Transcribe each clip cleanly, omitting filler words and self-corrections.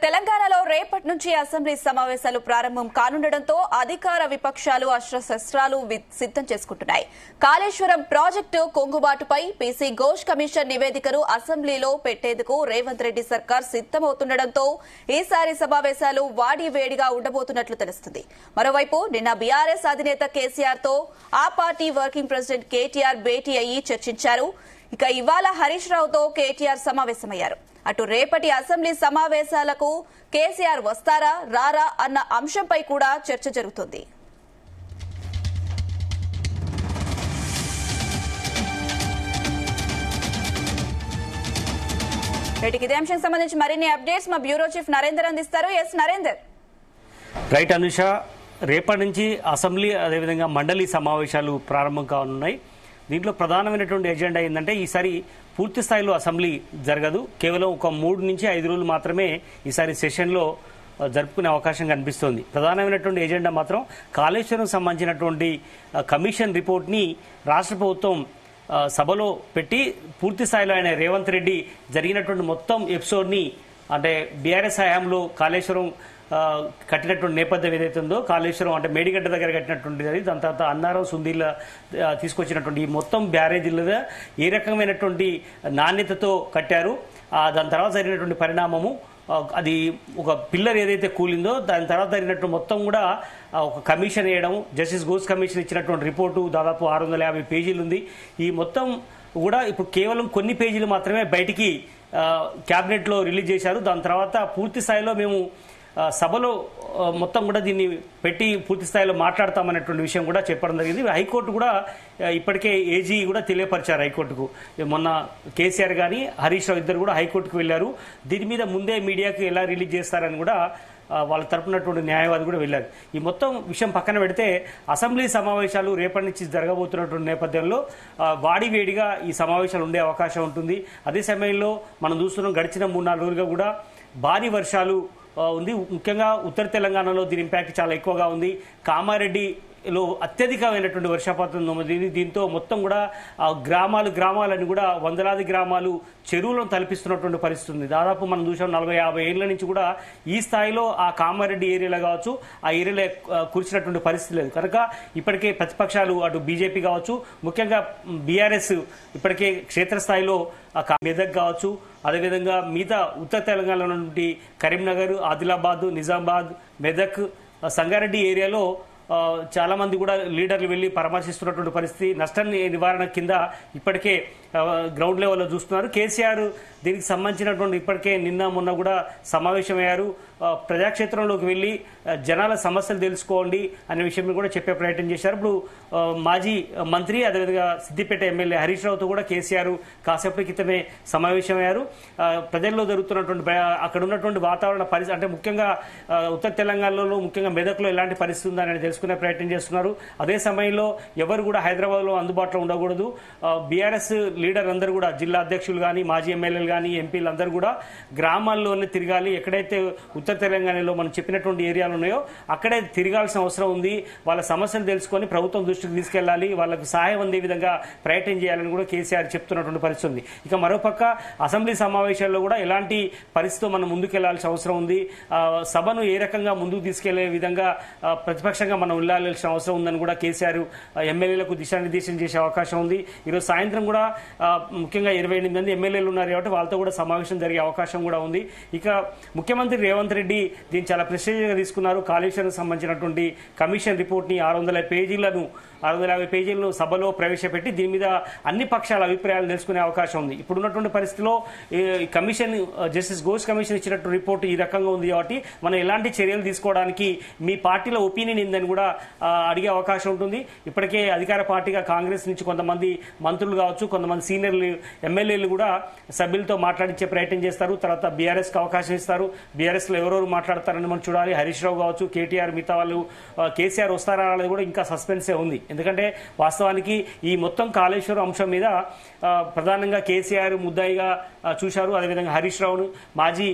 తెలంగాణలో రేపటి నుంచి అసెంబ్లీ సమావేశాలు ప్రారంభం కానుండటంతో అధికార విపక్షాలు అస్త్రశస్త్రాలు సిద్ధం చేసుకుంటున్నాయి. కాళేశ్వరం ప్రాజెక్టు కొంగుబాటుపై పీసీ ఘోష్ కమిషన్ నివేదికను అసెంబ్లీలో పెట్టేందుకు రేవంత్ రెడ్డి సర్కార్ సిద్దమవుతుండటంతో ఈసారి సమావేశాలు వాడివేడిగా ఉండబోతున్నట్లు తెలుస్తుంది. మరోవైపు నిన్న బీఆర్ఎస్ అధినేత కేసీఆర్ తో ఆ పార్టీ వర్కింగ్ ప్రెసిడెంట్ కేటీఆర్ భేటీ అయ్యి చర్చించారు. ఇక ఇవాళ హరీష్ రావుతో కేటీఆర్ సమావేశమయ్యారు. అటు రేపటి అసెంబ్లీ సమావేశాలకు కేసీఆర్ వస్తారా రారా అన్న అంశంపై కూడా చర్చ జరుగుతుంది. ఇదే అంశం సంబంధించి మరిన్ని అప్డేట్స్ మా బ్యూరో చీఫ్ నరేందర్ అందిస్తారు. ఎస్ నరేందర్. రైట్ అనుష, రేపటి నుంచి అసెంబ్లీ అదేవిధంగా మండలి సమావేశాలు ప్రారంభం కానున్నాయి. దీంట్లో ప్రధానమైనటువంటి ఎజెండా ఏంటంటే ఈసారి పూర్తి స్థాయిలో అసెంబ్లీ జరగదు. కేవలం ఒక 3 నుంచి 5 రోజులు మాత్రమే ఈసారి సెషన్లో జరుపుకునే అవకాశం కనిపిస్తోంది. ప్రధానమైనటువంటి ఎజెండా మాత్రం కాళేశ్వరం సంబంధించినటువంటి కమిషన్ రిపోర్ట్ని రాష్ట్ర ప్రభుత్వం సభలో పెట్టి పూర్తి స్థాయిలో ఆయన రేవంత్ రెడ్డి జరిగినటువంటి మొత్తం ఎపిసోడ్ని, అంటే బీఆర్ఎస్ హయాంలో కాళేశ్వరం కట్టినటువంటి నేపథ్యం ఏదైతే ఉందో, కాళేశ్వరం అంటే మేడిగడ్డ దగ్గర కట్టినటువంటిది, దాని తర్వాత అన్నారం సుందీల తీసుకొచ్చినటువంటి ఈ మొత్తం బ్యారేజీల ఏ రకమైనటువంటి నాణ్యతతో కట్టారు, దాని తర్వాత జరిగినటువంటి పరిణామము, అది ఒక పిల్లర్ ఏదైతే కూలిందో దాని తర్వాత జరిగినట్టు మొత్తం కూడా ఒక కమిషన్ వేయడం, జస్టిస్ ఘోష్ కమిషన్ ఇచ్చినటువంటి రిపోర్టు దాదాపు 650 పేజీలు ఉంది. ఈ మొత్తం కూడా ఇప్పుడు కేవలం కొన్ని పేజీలు మాత్రమే బయటికి క్యాబినెట్లో రిలీజ్ చేశారు. దాని తర్వాత పూర్తి స్థాయిలో మేము సభలో మొత్తం కూడా దీన్ని పెట్టి పూర్తి స్థాయిలో మాట్లాడతామనేటువంటి విషయం కూడా చెప్పడం జరిగింది. హైకోర్టు కూడా ఇప్పటికే ఏజీ కూడా తెలియపరిచారు హైకోర్టుకు. మొన్న కేసీఆర్ కానీ హరీష్ రావు ఇద్దరు కూడా హైకోర్టుకు వెళ్లారు. దీని మీద ముందే మీడియాకు ఎలా రిలీజ్ చేస్తారని కూడా వాళ్ళ తరపునటువంటి న్యాయవాది కూడా వెళ్లారు. ఈ మొత్తం విషయం పక్కన పెడితే అసెంబ్లీ సమావేశాలు రేపటి నుంచి జరగబోతున్నటువంటి నేపథ్యంలో వాడివేడిగా ఈ సమావేశాలు ఉండే అవకాశం ఉంటుంది. అదే సమయంలో మనం చూస్తున్నాం గడిచిన 3-4 రోజులుగా కూడా భారీ వర్షాలు ఉంది. ముఖ్యంగా ఉత్తర తెలంగాణలో దీని ఇంపాక్ట్ చాలా ఎక్కువగా ఉంది. కామారెడ్డిలో అత్యధికమైనటువంటి వర్షపాతం నమోదైంది. దీంతో మొత్తం కూడా గ్రామాలని కూడా వందలాది గ్రామాలు చెరువులను తలపిస్తున్నటువంటి పరిస్థితి ఉంది. దాదాపు మనం చూసాం 40-50 ఏళ్ల నుంచి కూడా ఈ స్థాయిలో ఆ కామారెడ్డి ఏరియాలో కావచ్చు, ఆ ఏరియాలో కురిసినటువంటి పరిస్థితి లేదు. కనుక ఇప్పటికే ప్రతిపక్షాలు అటు బీజేపీ కావచ్చు, ముఖ్యంగా బీఆర్ఎస్ ఇప్పటికే క్షేత్రస్థాయిలో మెదక్ కావచ్చు, అదేవిధంగా మిగతా ఉత్తర తెలంగాణలో నుండి కరీంనగర్, ఆదిలాబాద్, నిజామాబాద్, మెదక్, సంగారెడ్డి ఏరియాలో చాలా మంది కూడా లీడర్లు వెళ్లి పరామర్శిస్తున్నటువంటి పరిస్థితి. నష్ట నివారణ కింద ఇప్పటికే గ్రౌండ్ లెవెల్లో చూస్తున్నారు. కేసీఆర్ దీనికి సంబంధించినటువంటి ఇప్పటికే నిన్న మొన్న కూడా సమావేశమయ్యారు. ప్రజాక్షేత్రంలోకి వెళ్లి జనాల సమస్యలు తెలుసుకోండి అనే విషయం కూడా చెప్పే ప్రయత్నం చేశారు. ఇప్పుడు మాజీ మంత్రి అదేవిధంగా సిద్దిపేట ఎమ్మెల్యే హరీష్ రావుతో కూడా కేసీఆర్ కాసేపటి క్రితమే సమావేశమయ్యారు. ప్రజల్లో జరుగుతున్నటువంటి అక్కడ ఉన్నటువంటి వాతావరణ పరిస్థితి, అంటే ముఖ్యంగా ఉత్తర తెలంగాణలో ముఖ్యంగా మెదక్లో ఎలాంటి పరిస్థితి ఉందని తెలుసుకునే ప్రయత్నం చేస్తున్నారు. అదే సమయంలో ఎవరు కూడా హైదరాబాద్లో అందుబాటులో ఉండకూడదు. బీఆర్ఎస్ లీడర్ అందరూ కూడా జిల్లా అధ్యక్షులు కానీ, మాజీ ఎమ్మెల్యేలు కానీ, ఎంపీలు అందరూ కూడా గ్రామాల్లోనే తిరగాలి. ఎక్కడైతే ఉత్తర తెలంగాణలో మనం చెప్పినటువంటి ఏరియాలు ఉన్నాయో అక్కడే తిరగాల్సిన అవసరం ఉంది. వాళ్ళ సమస్యలు తెలుసుకొని ప్రభుత్వం దృష్టికి తీసుకెళ్లాలి, వాళ్ళకు సహాయం అందే విధంగా ప్రయత్నం చేయాలని కూడా కేసీఆర్ చెప్తున్నటువంటి పరిస్థితి ఉంది. ఇక మరోపక్క అసెంబ్లీ సమావేశాల్లో కూడా ఎలాంటి పరిస్థితితో మనం ముందుకెళ్లాల్సిన అవసరం ఉంది, సభను ఏ రకంగా ముందుకు తీసుకెళ్లే విధంగా ప్రతిపక్షంగా మనం వెళ్లాల్సిన అవసరం ఉందని కూడా కేసీఆర్ ఎమ్మెల్యేలకు దిశానిర్దేశం చేసే అవకాశం ఉంది. ఈరోజు సాయంత్రం కూడా ముఖ్యంగా 28 మంది ఎమ్మెల్యేలు ఉన్నారు కాబట్టి వాళ్ళతో కూడా సమావేశం జరిగే అవకాశం కూడా ఉంది. ఇక ముఖ్యమంత్రి రేవంత్ రెడ్డి దీన్ని చాలా ప్రెస్టీజియస్గా తీసుకున్నారు. కాళేశ్వరం సంబంధించినటువంటి కమిషన్ రిపోర్ట్ని 650 పేజీలను సభలో ప్రవేశపెట్టి దీని మీద అన్ని పక్షాల అభిప్రాయాలు తెలుసుకునే అవకాశం ఉంది. ఇప్పుడున్నటువంటి పరిస్థితిలో కమిషన్, జస్టిస్ ఘోష్ కమిషన్ ఇచ్చినట్టు రిపోర్టు ఈ రకంగా ఉంది కాబట్టి మనం ఎలాంటి చర్యలు తీసుకోవడానికి మీ పార్టీలో ఒపీనియన్ ఏందని కూడా అడిగే అవకాశం ఉంటుంది. ఇప్పటికే అధికార పార్టీగా కాంగ్రెస్ నుంచి కొంతమంది మంత్రులు కావచ్చు, కొంతమంది సీనియర్ ఎమ్మెల్యేలు కూడా సభ్యులతో మాట్లాడించే ప్రయత్నం చేస్తారు. తర్వాత బీఆర్ఎస్కి అవకాశం ఇస్తారు. బీఆర్ఎస్లో ఎవరెవరు మాట్లాడతారని మనం చూడాలి. హరీష్ రావు కావచ్చు, కేటీఆర్, మిగతా వాళ్ళు, కేసీఆర్ వస్తారా అనేది కూడా ఇంకా సస్పెన్సే ఉంది. ఎందుకంటే వాస్తవానికి ఈ మొత్తం కాళేశ్వరం అంశం మీద ప్రధానంగా కేసీఆర్ ముద్దాయిగా చూశారు. అదేవిధంగా హరీష్ రావును, మాజీ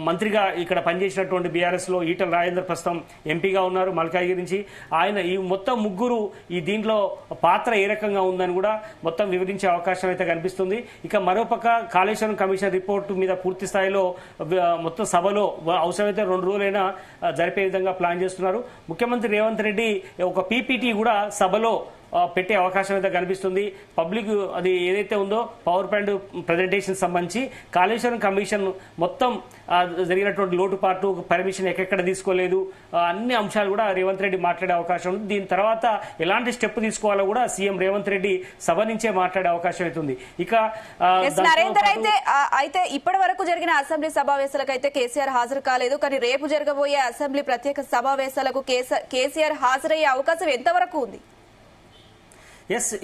మంత్రిగా ఇక్కడ పనిచేసినటువంటి బీఆర్ఎస్లో ఈటల రాజేందర్ ప్రస్తుతం ఎంపీగా ఉన్నారు మల్కాజ్గిరి నుంచి. ఆయన ఈ మొత్తం ముగ్గురు ఈ దీంట్లో పాత్ర ఏ రకంగా ఉందని కూడా మొత్తం వివరించే అవకాశం అయితే కనిపిస్తుంది. ఇక మరోపక్క కాళేశ్వరం కమిషన్ రిపోర్టు మీద పూర్తి స్థాయిలో మొత్తం సభలో అవసరమైతే 2 రోజులైనా జరిపే విధంగా ప్లాన్ చేస్తున్నారు. ముఖ్యమంత్రి రేవంత్ రెడ్డి ఒక పీపీటీ కూడా సభలో పెట్టే అవకాశం అయితే కనిపిస్తుంది. పబ్లిక్ అది ఏదైతే ఉందో పవర్ పాయింట్ ప్రజెంటేషన్ సంబంధించి కాళేశ్వరం కమిషన్ మొత్తం జరిగినటువంటి లోటుపాటు, పర్మిషన్ ఎక్కడెక్కడ తీసుకోలేదు, అన్ని అంశాలు కూడా రేవంత్ రెడ్డి మాట్లాడే అవకాశం ఉంది. దీని తర్వాత ఎలాంటి స్టెప్ తీసుకోవాలో కూడా సీఎం రేవంత్ రెడ్డి సభ నుంచే మాట్లాడే అవకాశం అవుతుంది. ఇక నరేందర్ అయితే ఇప్పటి వరకు జరిగిన అసెంబ్లీ సమావేశాలకు అయితే కేసీఆర్ హాజరు కాలేదు. కానీ రేపు జరగబోయే అసెంబ్లీ ప్రత్యేక సమావేశాలకు కేసీఆర్ హాజరయ్యే అవకాశం ఎంతవరకు ఉంది?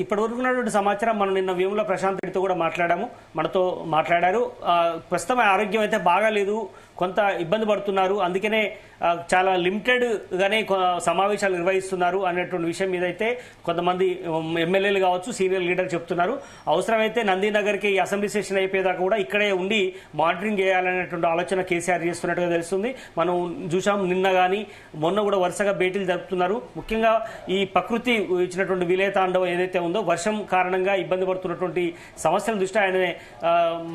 ఇప్పటి వరకు ఉన్నటువంటి సమాచారం మనం నిన్న వేముల ప్రశాంత్ రెడ్డితో కూడా మనతో మాట్లాడారు. ప్రస్తుతం ఆరోగ్యం అయితే బాగాలేదు, కొంత ఇబ్బంది పడుతున్నారు, అందుకనే చాలా లిమిటెడ్ గానే సమావేశాలు నిర్వహిస్తున్నారు అనేటువంటి విషయం మీద అయితే కొంతమంది ఎమ్మెల్యేలు కావచ్చు, సీనియర్ లీడర్ చెప్తున్నారు. అవసరమైతే నందీనగర్కి ఈ అసెంబ్లీ సెషన్ అయిపోయేదాకా కూడా ఇక్కడే ఉండి మానిటరింగ్ చేయాలనేటువంటి ఆలోచన కేసీఆర్ చేస్తున్నట్టుగా తెలుస్తుంది. మనం చూసాం నిన్న కానీ మొన్న కూడా వరుసగా భేటీలు జరుపుతున్నారు. ముఖ్యంగా ఈ ప్రకృతి ఇచ్చినటువంటి విలయతాండవం ఏదైతే ఉందో వర్షం కారణంగా ఇబ్బంది పడుతున్నటువంటి సమస్యల దృష్ట్యా ఆయన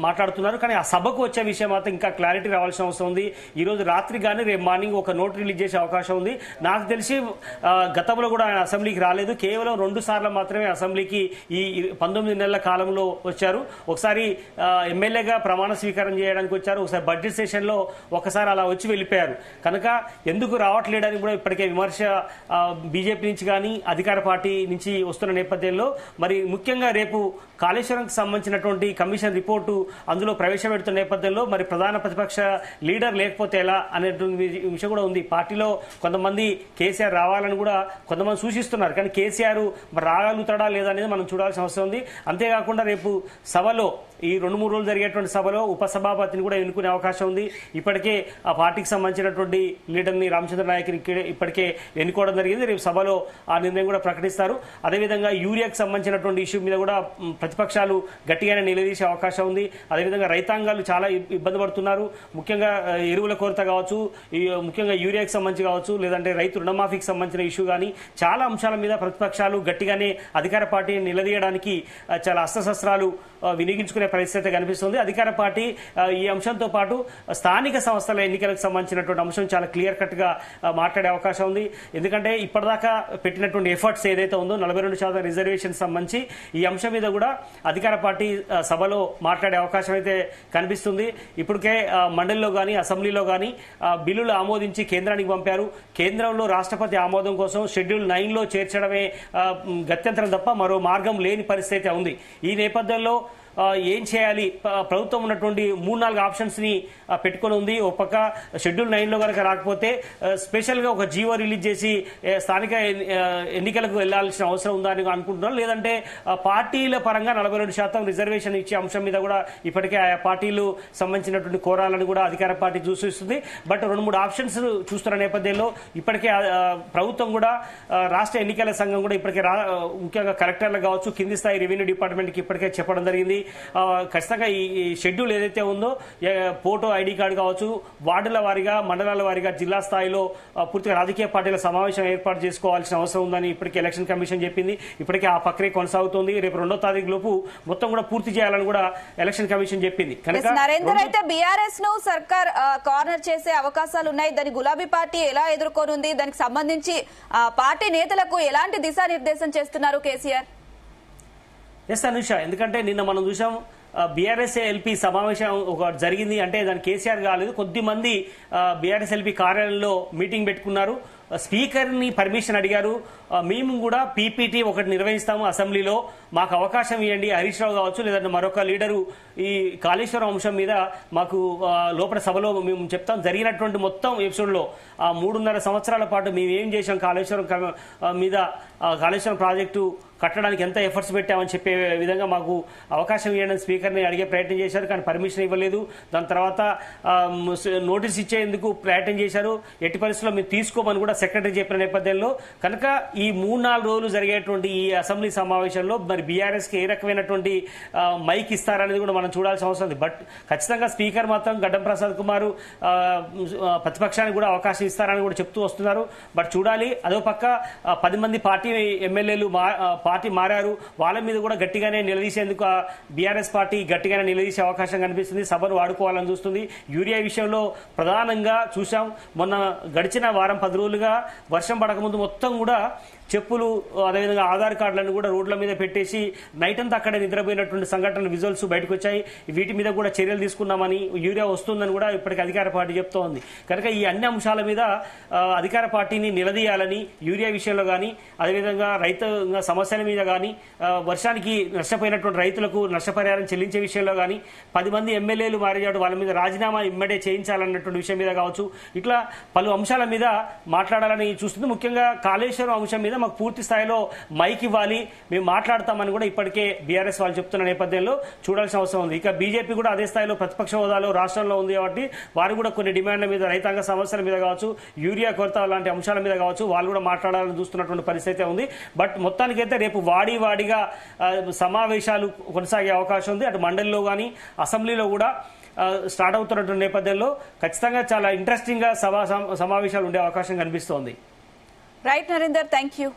మాట్లాడుతున్నారు. కానీ ఆ సభకు వచ్చే విషయం మాత్రం ఇంకా క్లారిటీ రావాల్సిన అవసరం ఉంది. ఈ రోజు రాత్రి కానీ రేపు మార్నింగ్ ఒక నోట్ రిలీజ్ చేసే అవకాశం ఉంది. నాకు తెలిసి గతంలో కూడా ఆయన అసెంబ్లీకి రాలేదు, కేవలం 2 సార్లు మాత్రమే అసెంబ్లీకి ఈ 19 నెలల కాలంలో వచ్చారు. ఒకసారి ఎమ్మెల్యేగా ప్రమాణ స్వీకారం చేయడానికి వచ్చారు, ఒకసారి బడ్జెట్ సెషన్ లో ఒకసారి అలా వచ్చి వెళ్ళిపోయారు. కనుక ఎందుకు రావట్లేదని కూడా ఇప్పటికే విమర్శ బీజేపీ నుంచి కానీ అధికార పార్టీ నుంచి వస్తున్న నేపథ్యంలో మరి ముఖ్యంగా రేపు కాళేశ్వరంకి సంబంధించినటువంటి కమిషన్ రిపోర్టు అందులో ప్రవేశపెడుతున్న నేపథ్యంలో మరి ప్రధాన ప్రతిపక్ష లీడర్ లేకపోతే ఎలా అనేటువంటి విషయం కూడా ఉంది. పార్టీలో కొంతమంది కేసీఆర్ రావాలని కూడా కొంతమంది సూచిస్తున్నారు. కానీ కేసీఆర్ రాగలుగుతాడా లేదా అనేది మనం చూడాల్సిన అవసరం ఉంది. అంతేకాకుండా రేపు సభలో ఈ 2-3 రోజులు జరిగేటువంటి సభలో ఉపసభాపతిని కూడా ఎన్నుకునే అవకాశం ఉంది. ఇప్పటికే ఆ పార్టీకి సంబంధించినటువంటి లీడర్ని రామచంద్ర నాయక్ని ఇప్పటికే ఎన్నుకోవడం జరిగింది. రేపు సభలో ఆ నిర్ణయం కూడా ప్రకటిస్తారు. అదేవిధంగా యూరియాకి సంబంధించినటువంటి ఇష్యూ మీద కూడా ప్రతిపక్షాలు గట్టిగానే నిలదీసే అవకాశం ఉంది. అదేవిధంగా రైతాంగాలు చాలా ఇబ్బంది పడుతున్నారు. ముఖ్యంగా ఎరువుల కొరత కావచ్చు, ముఖ్యంగా యూరియాకి సంబంధించి కావచ్చు, లేదంటే రైతు రుణమాఫీకి సంబంధించిన ఇష్యూ కానీ చాలా అంశాల మీద ప్రతిపక్షాలు గట్టిగానే అధికార పార్టీని నిలదీయడానికి చాలా అస్త్రశస్త్రాలు వినియోగించుకునే పరిస్థితి కనిపిస్తుంది. అధికార పార్టీ ఈ అంశంతో పాటు స్థానిక సంస్థల ఎన్నికలకు సంబంధించినటువంటి అంశం చాలా క్లియర్ కట్ గా మాట్లాడే అవకాశం ఉంది. ఎందుకంటే ఇప్పటిదాకా పెట్టినటువంటి ఎఫర్ట్స్ ఏదైతే ఉందో 42% రిజర్వేషన్ సంబంధించి ఈ అంశం మీద కూడా అధికార పార్టీ సభలో మాట్లాడే అవకాశం అయితే కనిపిస్తుంది. ఇప్పటికే మండలిలో కానీ అసెంబ్లీలో కానీ బిల్లులు ఆమోదించి కేంద్రానికి పంపారు. కేంద్రంలో రాష్ట్రపతి ఆమోదం కోసం షెడ్యూల్ 9లో చేర్చడమే గత్యంతరం తప్ప మరో మార్గం లేని పరిస్థితి ఉంది. ఈ నేపథ్యంలో ఏం చేయాలి? ప్రభుత్వం ఉన్నటువంటి 3-4 ఆప్షన్స్ ని పెట్టుకుని ఉంది. ఒక పక్క షెడ్యూల్ 9లో కనుక రాకపోతే స్పెషల్ గా ఒక జీవో రిలీజ్ చేసి స్థానిక ఎన్నికలకు వెళ్లాల్సిన అవసరం ఉందా అని అనుకుంటున్నారు. లేదంటే పార్టీల పరంగా 42% రిజర్వేషన్ ఇచ్చే అంశం మీద కూడా ఇప్పటికే ఆయా పార్టీలు సంబంధించినటువంటి కోరాలను కూడా అధికార పార్టీ చూసిస్తుంది. బట్ 2-3 ఆప్షన్స్ చూస్తున్న నేపథ్యంలో ఇప్పటికే ప్రభుత్వం కూడా రాష్ట్ర ఎన్నికల సంఘం కూడా ఇప్పటికే ముఖ్యంగా కలెక్టర్లు కావచ్చు, కింది స్థాయి రెవెన్యూ డిపార్ట్మెంట్ కి ఇప్పటికే చెప్పడం జరిగింది. ఖచ్చితంగా ఈ షెడ్యూల్ ఏదైతే ఉందో ఫోటో ఐడి కార్డు కావచ్చు, వార్డుల వారీగా మండలాల వారీగా జిల్లా స్థాయిలో పూర్తిగా రాజకీయ పార్టీల సమావేశం ఏర్పాటు చేసుకోవాల్సిన అవసరం ఉందని ఇప్పటికే ఎలక్షన్ కమిషన్ చెప్పింది. ఇప్పటికే ఆ ప్రక్రియ కొనసాగుతోంది. రేపు 2వ తారీఖు లోపు మొత్తం కూడా పూర్తి చేయాలని కూడా ఎలక్షన్ కమిషన్ చెప్పింది. నరేందర్ అయితే బీఆర్ఎస్ ను సర్కార్ కార్నర్ చేసే అవకాశాలు ఉన్నాయి. దాని గులాబీ పార్టీ ఎలా ఎదుర్కొనుంది? దానికి సంబంధించి పార్టీ నేతలకు ఎలాంటి దిశానిర్దేశం చేస్తున్నారు కేసీఆర్? అనుష, ఎందుకంటే నిన్న మనం చూసాం బీఆర్ఎస్ ఎల్పీ సమావేశం ఒక జరిగింది. అంటే దాని కేసీఆర్ కాలేదు, కొద్దిమంది బీఆర్ఎస్ ఎల్పీ కార్యాలయంలో మీటింగ్ పెట్టుకున్నారు. స్పీకర్ ని పర్మిషన్ అడిగారు. మేము కూడా పీపీటీ ఒకటి నిర్వహిస్తాము అసెంబ్లీలో, మాకు అవకాశం ఇవ్వండి. హరీష్ రావు కావచ్చు, లేదంటే మరొక లీడరు ఈ కాళేశ్వరం అంశం మీద మాకు లోపల సభలో మేము చెప్తాం. జరిగినటువంటి మొత్తం ఎపిసోడ్లో 3.5 సంవత్సరాల పాటు మేము ఏం చేశాం కాళేశ్వరం మీద, కాళేశ్వరం ప్రాజెక్టు కట్టడానికి ఎంత ఎఫర్ట్స్ పెట్టామని చెప్పే విధంగా మాకు అవకాశం ఇవ్వడం స్పీకర్ని అడిగే ప్రయత్నం చేశారు. కానీ పర్మిషన్ ఇవ్వలేదు. దాని తర్వాత నోటీస్ ఇచ్చేందుకు ప్రయత్నం చేశారు. ఎట్టి పరిస్థితుల్లో మేము తీసుకోమని కూడా సెక్రటరీ చెప్పిన నేపథ్యంలో కనుక ఈ 3-4 రోజులు జరిగేటువంటి ఈ అసెంబ్లీ సమావేశంలో మరి బీఆర్ఎస్కి ఏ రకమైనటువంటి మైక్ ఇస్తారనేది కూడా మనం చూడాల్సిన అవసరం ఉంది. బట్ ఖచ్చితంగా స్పీకర్ మాత్రం గడ్డం ప్రసాద్ కుమార్ ప్రతిపక్షానికి కూడా అవకాశం ఇస్తారని కూడా చెప్తూ వస్తున్నారు. బట్ చూడాలి. అదో పక్క 10 మంది పార్టీ ఎమ్మెల్యేలు పార్టీ మారారు. వాళ్ళ మీద కూడా గట్టిగానే నిలదీసేందుకు బీఆర్ఎస్ పార్టీ గట్టిగానే నిలదీసే అవకాశం కనిపిస్తుంది. సభను వాడుకోవాలని చూస్తుంది. యూరియా విషయంలో ప్రధానంగా చూసాం. మొన్న గడిచిన వారం 10 రోజులుగా వర్షం పడకముందు మొత్తం కూడా చెప్పులు అదేవిధంగా ఆధార్ కార్డులను కూడా రోడ్ల మీద పెట్టేసి నైట్ అంతా అక్కడే నిద్రపోయినటువంటి సంఘటనలు విజువల్స్ బయటకు వచ్చాయి. వీటి మీద కూడా చర్యలు తీసుకున్నామని, యూరియా వస్తుందని కూడా ఇప్పటికీ అధికార పార్టీ చెప్తోంది. కనుక ఈ అన్ని అంశాల మీద అధికార పార్టీని నిలదీయాలని, యూరియా విషయంలో కానీ అదేవిధంగా రైతు సమస్యల మీద కానీ, వర్షానికి నష్టపోయినటువంటి రైతులకు నష్టపరిహారం చెల్లించే విషయంలో కానీ, 10 మంది ఎమ్మెల్యేలు మారేవాడు వాళ్ళ మీద రాజీనామా ఇమ్మడే చేయించాలన్నటువంటి విషయం మీద కావచ్చు, ఇట్లా పలు అంశాల మీద మాట్లాడాలని చూస్తుంది. ముఖ్యంగా కాళేశ్వరం అంశం మీద మాకు పూర్తి స్థాయిలో మైక్ ఇవ్వాలి, మేము మాట్లాడతామని కూడా ఇప్పటికే బీఆర్ఎస్ వాళ్ళు చెప్తున్న నేపథ్యంలో చూడాల్సిన అవసరం ఉంది. ఇక బీజేపీ కూడా అదే స్థాయిలో ప్రతిపక్ష హోదాలో రాష్ట్రంలో ఉంది కాబట్టి వారు కూడా కొన్ని డిమాండ్ల మీద, రైతాంగ సమస్యల మీద కావచ్చు, యూరియా కొరత లాంటి అంశాల మీద కావచ్చు, వాళ్ళు కూడా మాట్లాడాలని చూస్తున్నటువంటి పరిస్థితి ఉంది. బట్ మొత్తానికైతే రేపు వాడిగా సమావేశాలు కొనసాగే అవకాశం ఉంది. అటు మండలిలో కానీ అసెంబ్లీలో కూడా స్టార్ట్ అవుతున్నటువంటి నేపథ్యంలో ఖచ్చితంగా చాలా ఇంట్రెస్టింగ్ గా సమావేశాలు ఉండే అవకాశం కనిపిస్తోంది. Right Narender, thank you.